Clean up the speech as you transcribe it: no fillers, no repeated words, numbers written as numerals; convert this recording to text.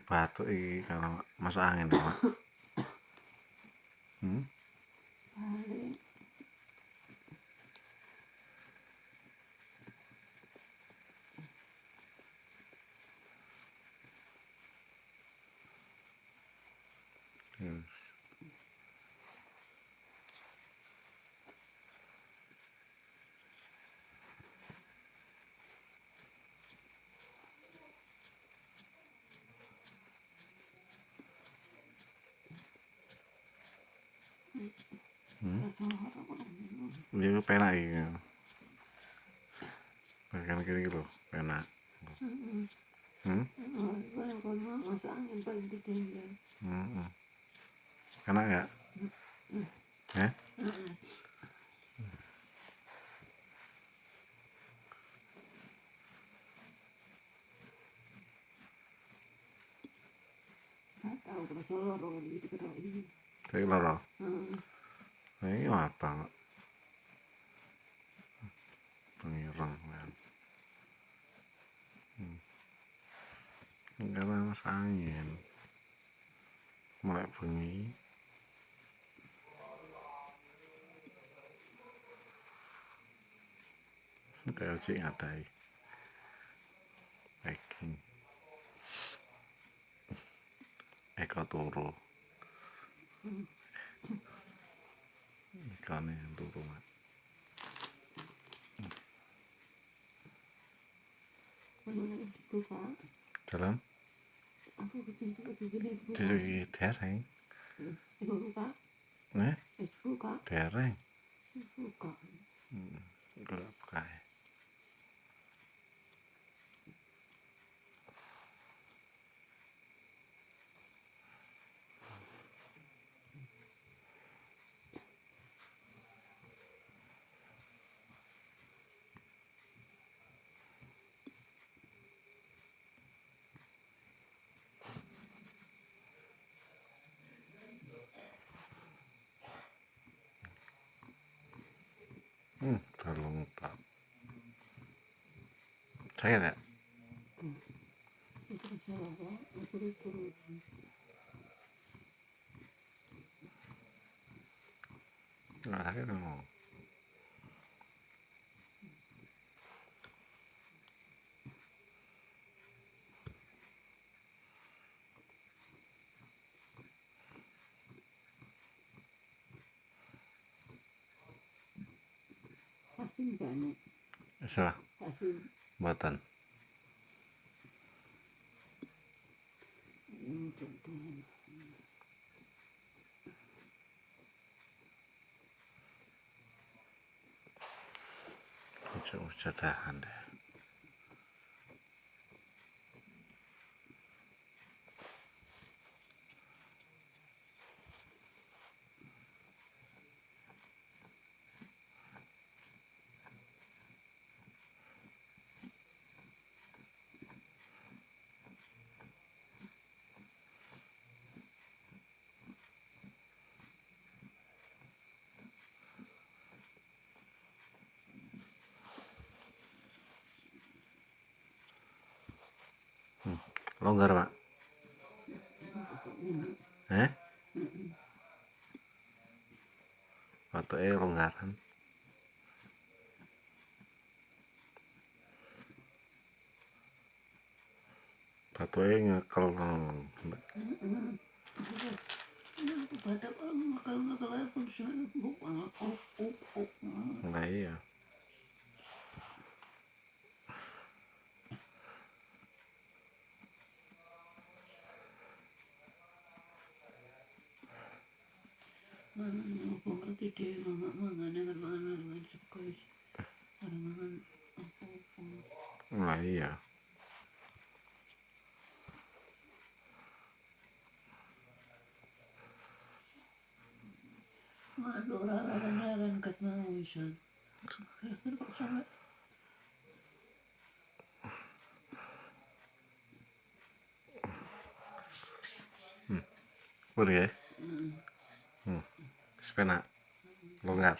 batuk iki kalau masuk angin Mak. Paling Ini penak iki. Bagian kiri lho, penak. kalau masuk angin paling ditinggal. Enak ya? Nggak tahu kalau solor gitu kalau ini. Tapi loro. Ini apa? Pengirang kan. Enggak masuk angin. Mulai bengi. Kayak cik ngadai. Packing. Eko turu. Ikannya yang turu Mak. Buka. Dalam? Aku kecintu gede buka. Jadi dereng. Buka. Buka. Dereng. Buka. Enggak buka ya. Terlalu empat. Sakit ya? Itu salah. Aku turun. Enggak sakit dong. Asin banyak. Bisa? Asin. Buatan. Contohnya. Bisa tahan deh. Longgar Pak? Batuknya longgaran. Batuknya ngekel. Badak ngakal aku Nah iya. aku ngerti deh mangan sekali mangan apa. Nah iya. Aduh, orang kat mau isan. Kira-kira kok sangat. Boleh ya? Sepena. Longgar.